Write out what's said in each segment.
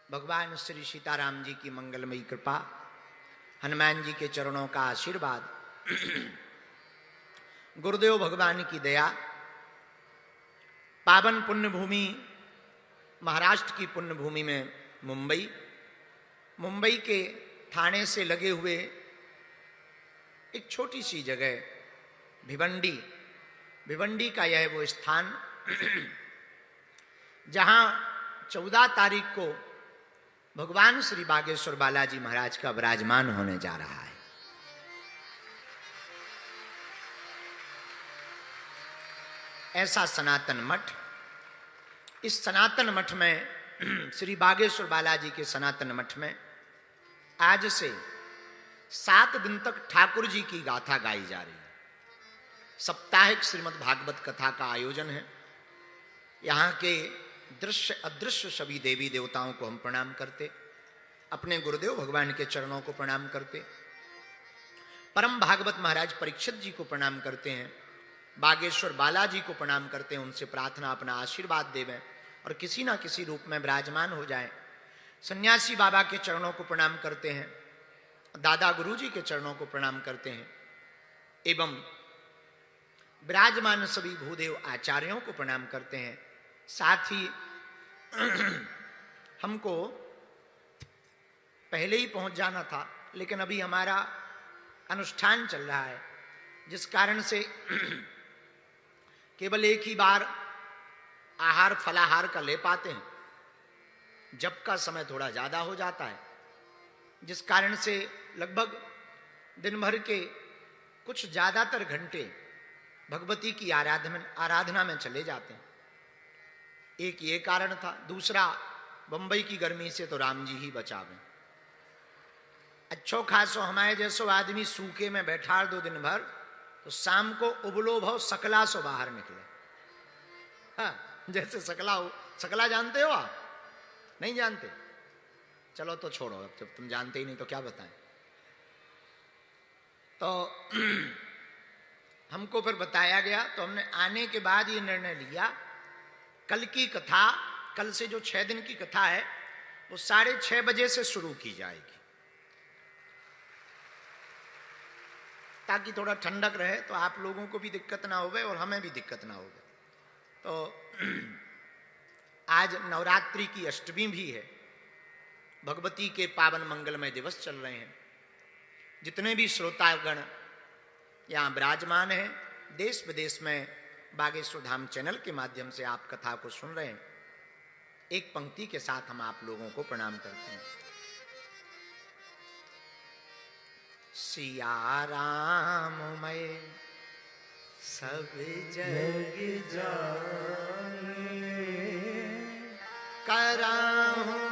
भगवान श्री सीताराम जी की मंगलमयी कृपा, हनुमान जी के चरणों का आशीर्वाद, गुरुदेव भगवान की दया, पावन पुण्य भूमि महाराष्ट्र की पुण्य भूमि में मुंबई के थाने से लगे हुए एक छोटी सी जगह भिवंडी का यह वो स्थान जहां 14 तारीख को भगवान श्री बागेश्वर बालाजी महाराज का विराजमान होने जा रहा है। ऐसा सनातन मठ, इस सनातन मठ में श्री बागेश्वर बालाजी के सनातन मठ में आज से 7 दिन तक ठाकुर जी की गाथा गाई जा रही है। साप्ताहिक श्रीमद् भागवत कथा का आयोजन है। यहाँ के दृश्य अदृश्य सभी देवी देवताओं को हम प्रणाम करते, अपने गुरुदेव भगवान के चरणों को प्रणाम करते, परम भागवत महाराज परीक्षित जी को प्रणाम करते हैं, बागेश्वर बालाजी को प्रणाम करते हैं, उनसे प्रार्थना अपना आशीर्वाद देवें और किसी ना किसी रूप में विराजमान हो जाए। सन्यासी बाबा के चरणों को प्रणाम करते हैं, दादा गुरु जी के चरणों को प्रणाम करते हैं एवं विराजमान सभी भूदेव आचार्यों को प्रणाम करते हैं। साथ ही हमको पहले ही पहुंच जाना था, लेकिन अभी हमारा अनुष्ठान चल रहा है, जिस कारण से केवल एक ही बार आहार फलाहार का ले पाते हैं। जप का समय थोड़ा ज्यादा हो जाता है, जिस कारण से लगभग दिन भर के कुछ ज्यादातर घंटे भगवती की आराधना में चले जाते हैं। एक ये कारण था। दूसरा, बंबई की गर्मी से तो राम जी ही बचावें। अच्छो खासो हमारे जैसो आदमी सूखे में बैठा दो दिन भर, तो शाम को उबलो भव सकला सो बाहर निकले। हाँ, जैसे सकला हो। सकला जानते हो आप? नहीं जानते? चलो तो छोड़ो, अब जब तुम जानते ही नहीं तो क्या बताएं। तो हमको फिर बताया गया, तो हमने आने के बाद ये निर्णय लिया, कल की कथा, कल से जो 6 दिन की कथा है वो 6:30 बजे से शुरू की जाएगी, ताकि थोड़ा ठंडक रहे, तो आप लोगों को भी दिक्कत ना होवे और हमें भी दिक्कत ना होवे। तो आज नवरात्रि की अष्टमी भी है, भगवती के पावन मंगलमय दिवस चल रहे हैं। जितने भी श्रोतागण यहाँ विराजमान हैं, देश विदेश में बागेश्वर धाम चैनल के माध्यम से आप कथा को सुन रहे हैं, एक पंक्ति के साथ हम आप लोगों को प्रणाम करते हैं। सिया राम मैं सब जग जाने, कराहूं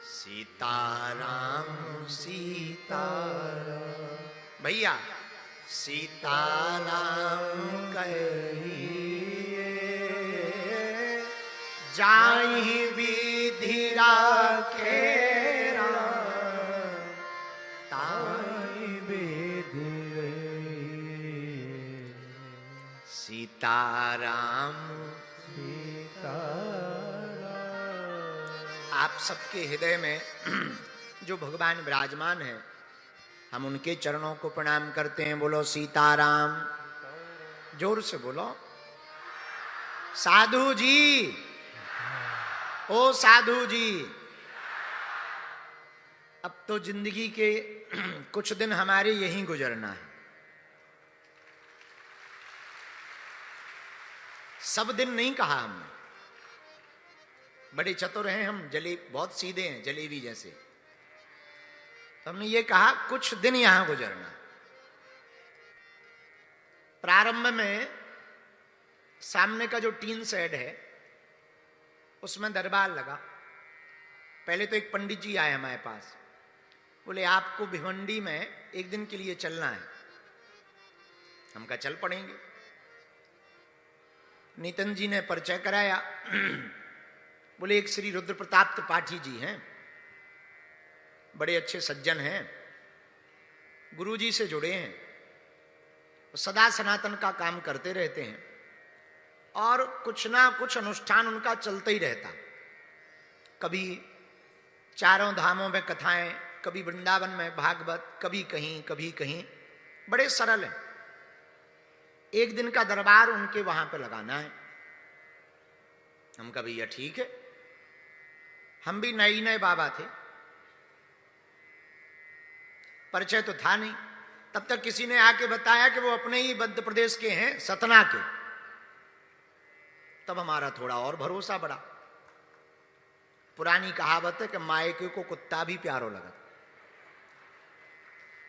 सीताराम सीताराम, भैया सीताराम कहिए, जाहि विधि राखे राम, ताहि विधि सीताराम सीताराम। आप सबके हृदय में जो भगवान विराजमान है, हम उनके चरणों को प्रणाम करते हैं। बोलो सीताराम, जोर से बोलो। साधु जी, ओ साधु जी, अब तो जिंदगी के कुछ दिन हमारे यहीं गुजरना है। सब दिन नहीं कहा हमने, बड़े चतुर हैं हम, बहुत सीधे हैं, जलेबी जैसे। तो हमने ये कहा कुछ दिन यहां गुजरना। प्रारंभ में सामने का जो टीन शेड है उसमें दरबार लगा। पहले तो एक पंडित जी आए हमारे पास, बोले आपको भिवंडी में एक दिन के लिए चलना है। हम कहा चल पड़ेंगे। नितिन जी ने परिचय कराया। बोले एक श्री रुद्र प्रताप त्रिपाठी जी हैं, बड़े अच्छे सज्जन हैं, गुरु जी से जुड़े हैं, सदा सनातन का काम करते रहते हैं और कुछ ना कुछ अनुष्ठान उनका चलता ही रहता। कभी चारों धामों में कथाएं, कभी वृंदावन में भागवत, कभी कहीं, बड़े सरल हैं। एक दिन का दरबार उनके वहां पे लगाना है। हम कहा भैया ठीक है। हम भी नए नए बाबा थे, परिचय तो था नहीं। तब तक किसी ने आके बताया कि वो अपने ही मध्य प्रदेश के हैं, सतना के। तब हमारा थोड़ा और भरोसा बढ़ा। पुरानी कहावत है कि मायके को कुत्ता भी प्यारो लगा।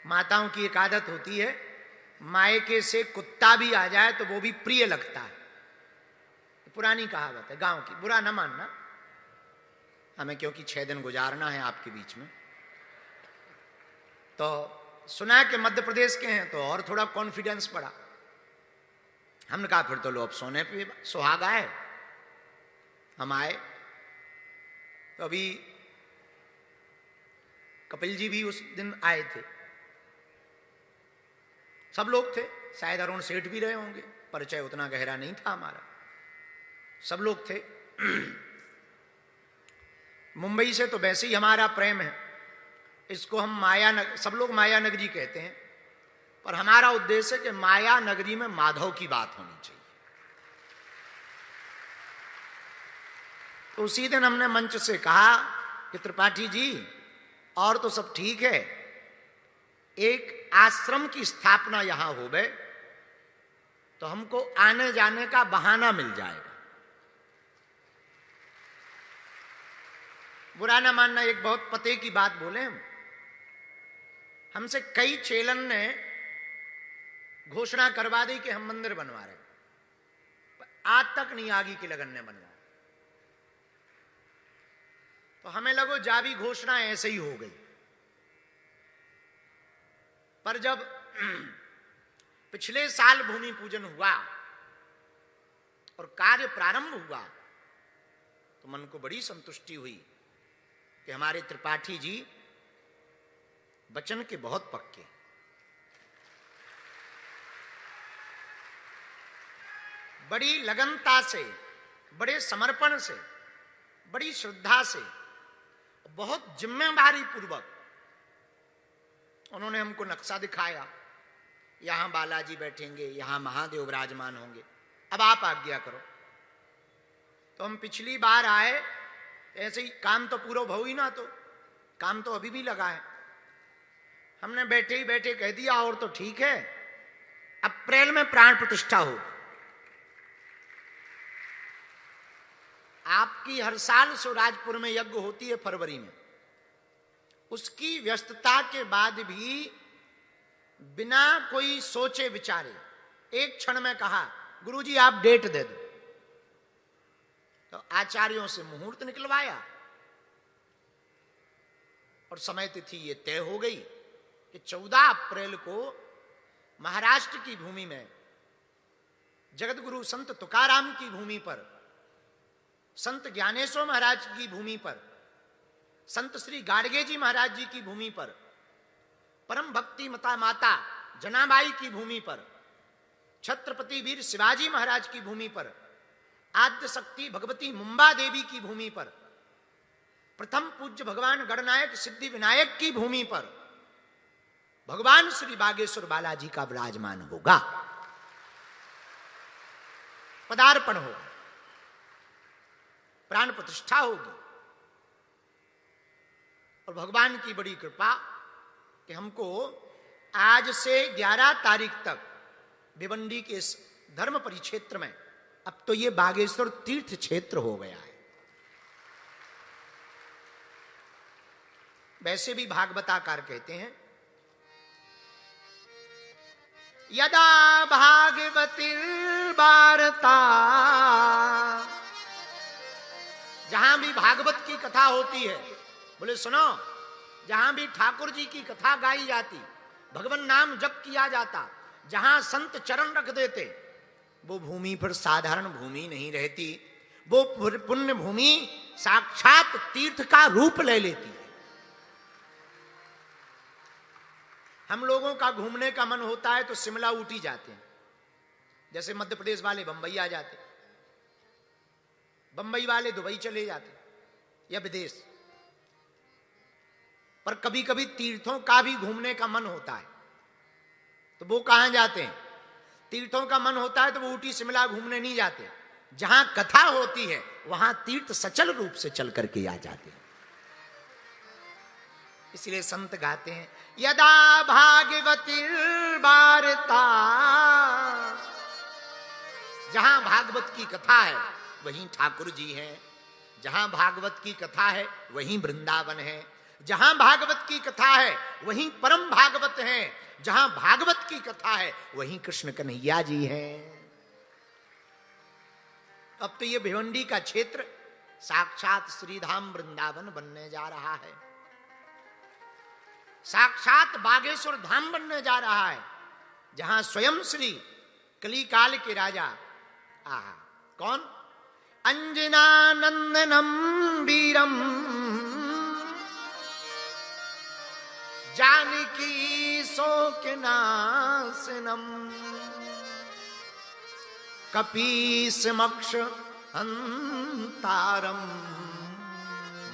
माताओं की एक आदत होती है, मायके से कुत्ता भी आ जाए तो वो भी प्रिय लगता है। पुरानी कहावत है, गांव की, बुरा ना मानना। हमें क्योंकि 6 दिन गुजारना है आपके बीच में, तो सुना कि मध्य प्रदेश के हैं तो और थोड़ा कॉन्फिडेंस बढ़ा। हमने कहा फिर तो लो अब सोने पे सुहागा है। हम आए तो अभी कपिल जी भी उस दिन आए थे, सब लोग थे, शायद अरुण सेठ भी रहे होंगे, परिचय उतना गहरा नहीं था हमारा, सब लोग थे। मुंबई से तो वैसे ही हमारा प्रेम है, इसको हम सब लोग माया नगरी कहते हैं, पर हमारा उद्देश्य है कि माया नगरी में माधव की बात होनी चाहिए। तो उसी दिन हमने मंच से कहा कि त्रिपाठी जी और तो सब ठीक है, एक आश्रम की स्थापना यहां हो गए तो हमको आने जाने का बहाना मिल जाएगा। बुरा ना मानना, एक बहुत पते की बात बोले। हमसे कई चेलन ने घोषणा करवा दी कि हम मंदिर बनवा रहे, आज तक नहीं आगे की लगन ने बनवा। तो हमें लगो जा भी घोषणा ऐसे ही हो गई। पर जब पिछले साल भूमि पूजन हुआ और कार्य प्रारंभ हुआ तो मन को बड़ी संतुष्टि हुई कि हमारे त्रिपाठी जी वचन के बहुत पक्के। बड़ी लगनता से, बड़े समर्पण से, बड़ी श्रद्धा से, बहुत जिम्मेदारी पूर्वक उन्होंने हमको नक्शा दिखाया। यहां बालाजी बैठेंगे, यहां महादेव विराजमान होंगे, अब आप आज्ञा करो। तो हम पिछली बार आए, ऐसे ही काम तो पूरा हो ही ना, तो काम तो अभी भी लगा है। हमने बैठे ही बैठे कह दिया और तो ठीक है, अप्रैल में प्राण प्रतिष्ठा हो। आपकी हर साल स्वराजपुर में यज्ञ होती है फरवरी में, उसकी व्यस्तता के बाद भी बिना कोई सोचे विचारे एक क्षण में कहा गुरुजी आप डेट दे दो। तो आचार्यों से मुहूर्त निकलवाया और समय तिथि ये तय हो गई कि 14 अप्रैल को महाराष्ट्र की भूमि में जगतगुरु संत तुकाराम की भूमि पर, संत ज्ञानेश्वर महाराज की भूमि पर, संत श्री गाडगे जी महाराज जी की भूमि पर, परम भक्ति माता जनाबाई की भूमि पर, छत्रपति वीर शिवाजी महाराज की भूमि पर, आद्य शक्ति भगवती मुंबा देवी की भूमि पर, प्रथम पूज्य भगवान गणनायक सिद्धि विनायक की भूमि पर भगवान श्री बागेश्वर बालाजी का विराजमान होगा, पदार्पण होगा, प्राण प्रतिष्ठा होगी। और भगवान की बड़ी कृपा कि हमको आज से 11 तारीख तक भिवंडी के इस धर्म परिक्षेत्र में, अब तो ये बागेश्वर तीर्थ क्षेत्र हो गया है। वैसे भी भागवताकार कहते हैं यदा भागवतीर्वार्ता, जहां भी भागवत की कथा होती है, बोले सुनो, जहां भी ठाकुर जी की कथा गाई जाती, भगवान नाम जप किया जाता, जहां संत चरण रख देते, वो भूमि पर साधारण भूमि नहीं रहती, वो पुण्य भूमि साक्षात तीर्थ का रूप ले लेती है। हम लोगों का घूमने का मन होता है तो शिमला ऊटी जाते हैं, जैसे मध्य प्रदेश वाले बंबई आ जाते, बंबई वाले दुबई चले जाते या विदेश। पर कभी कभी तीर्थों का भी घूमने का मन होता है तो वो कहां जाते हैं? तीर्थों का मन होता है तो वो ऊटी शिमला घूमने नहीं जाते, जहां कथा होती है वहां तीर्थ सचल रूप से चल करके आ जाते हैं। इसलिए संत गाते हैं, यदा भागवती वार्ता, जहां भागवत की कथा है वहीं ठाकुर जी हैं, जहां भागवत की कथा है वहीं वृंदावन है, जहां भागवत की कथा है वहीं परम भागवत हैं, जहां भागवत की कथा है वहीं कृष्ण कन्हैया जी हैं। अब तो ये भिवंडी का क्षेत्र साक्षात श्रीधाम वृंदावन बनने जा रहा है, साक्षात बागेश्वर धाम बनने जा रहा है, जहां स्वयं श्री कलिकाल के राजा कौन? अंजनानंदनम वीरम जानकी शोकनाशनम कपीसमक्ष हंतारम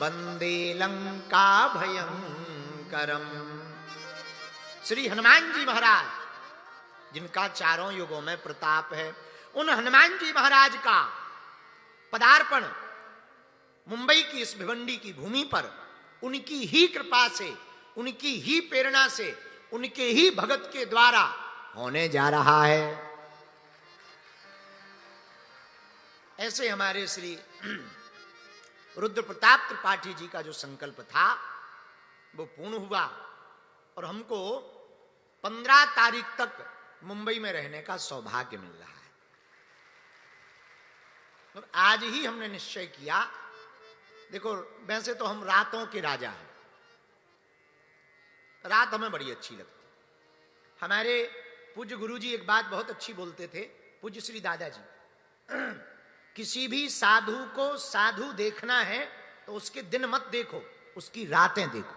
वंदे लंका भयंकरम। श्री हनुमान जी महाराज, जिनका चारों युगों में प्रताप है, उन हनुमान जी महाराज का पदार्पण मुंबई की इस भिवंडी की भूमि पर उनकी ही कृपा से, उनकी ही प्रेरणा से, उनके ही भगत के द्वारा होने जा रहा है। ऐसे हमारे श्री रुद्र प्रताप त्रिपाठी जी का जो संकल्प था वो पूर्ण हुआ और हमको 15 तारीख तक मुंबई में रहने का सौभाग्य मिल रहा है। और आज ही हमने निश्चय किया, देखो वैसे तो हम रातों के राजा हैं, रात हमें बड़ी अच्छी लगती। हमारे पूज्य गुरुजी एक बात बहुत अच्छी बोलते थे, पूज्य श्री दादाजी, किसी भी साधु को साधु देखना है तो उसके दिन मत देखो, उसकी रातें देखो।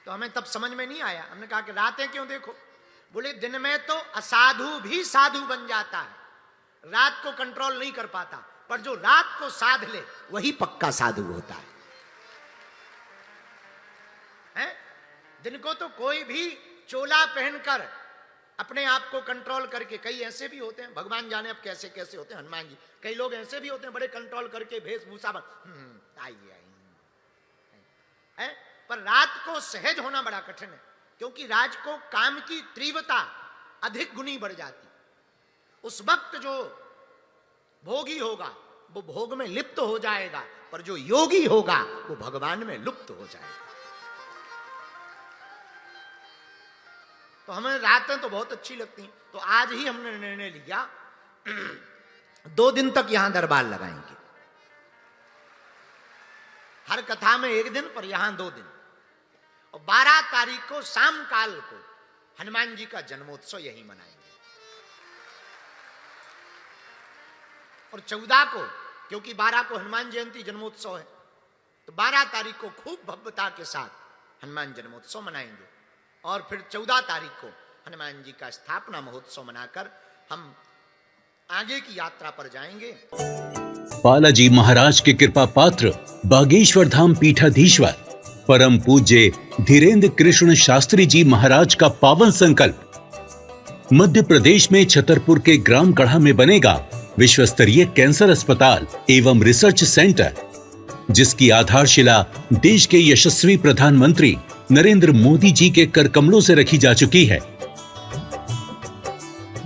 तो हमें तब समझ में नहीं आया, हमने कहा कि रातें क्यों देखो? बोले दिन में तो असाधु भी साधु बन जाता है, रात को कंट्रोल नहीं कर पाता, पर जो रात को साध ले वही पक्का साधु होता है। दिन को तो कोई भी चोला पहनकर अपने आप को कंट्रोल करके, कई ऐसे भी होते हैं, भगवान जाने अब कैसे कैसे होते हैं हनुमान जी, कई लोग ऐसे भी होते हैं बड़े कंट्रोल करके वेशभूषा आइए पर रात को सहज होना बड़ा कठिन है, क्योंकि रात को काम की तीव्रता अधिक गुनी बढ़ जाती। उस वक्त जो भोगी होगा वो भोग में लिप्त हो जाएगा, पर जो योगी होगा वो भगवान में लुप्त हो जाएगा। तो हमें रातें तो बहुत अच्छी लगती हैं, तो आज ही हमने निर्णय लिया 2 दिन तक यहां दरबार लगाएंगे, हर कथा में 1 दिन, पर यहां 2 दिन। और 12 तारीख को शाम काल को हनुमान जी का जन्मोत्सव यही मनाएंगे, और 14 को, क्योंकि 12 को हनुमान जयंती जन्मोत्सव है, तो 12 तारीख को खूब भव्यता के साथ हनुमान जन्मोत्सव मनाएंगे, और फिर 14 तारीख को हनुमान जी का स्थापना महोत्सव मनाकर हम आगे की यात्रा पर जाएंगे। बालाजी महाराज के कृपा पात्र बागेश्वर धाम पीठाधीश्वर परम पूज्य धीरेन्द्र कृष्ण शास्त्री जी महाराज का पावन संकल्प। मध्य प्रदेश में छतरपुर के ग्राम गढ़ा में बनेगा विश्व स्तरीय कैंसर अस्पताल एवं रिसर्च सेंटर, जिसकी आधारशिला देश के यशस्वी प्रधानमंत्री नरेंद्र मोदी जी के कर कमलों से रखी जा चुकी है।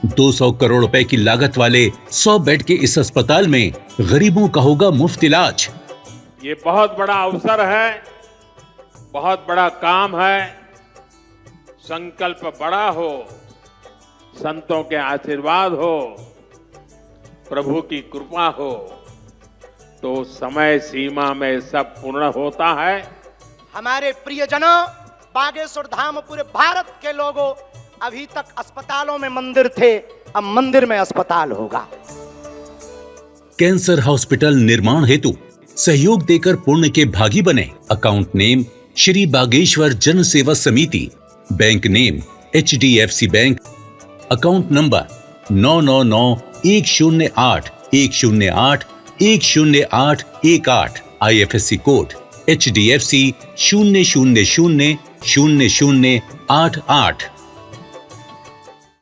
200 करोड़ रुपए की लागत वाले 100 बेड के इस अस्पताल में गरीबों का होगा मुफ्त इलाज। ये बहुत बड़ा अवसर है, बहुत बड़ा काम है। संकल्प बड़ा हो, संतों के आशीर्वाद हो, प्रभु की कृपा हो, तो समय सीमा में सब पूर्ण होता है। हमारे प्रियजनों, बागेश्वर धाम पूरे भारत के लोगों, अभी तक अस्पतालों में मंदिर थे, अब मंदिर में अस्पताल होगा। कैंसर हॉस्पिटल निर्माण हेतु सहयोग देकर पुण्य के भागी बने। अकाउंट नेम श्री बागेश्वर जन सेवा समिति, bank name HDFC bank, account number 999108108108, IFSC code HDFC 0000088।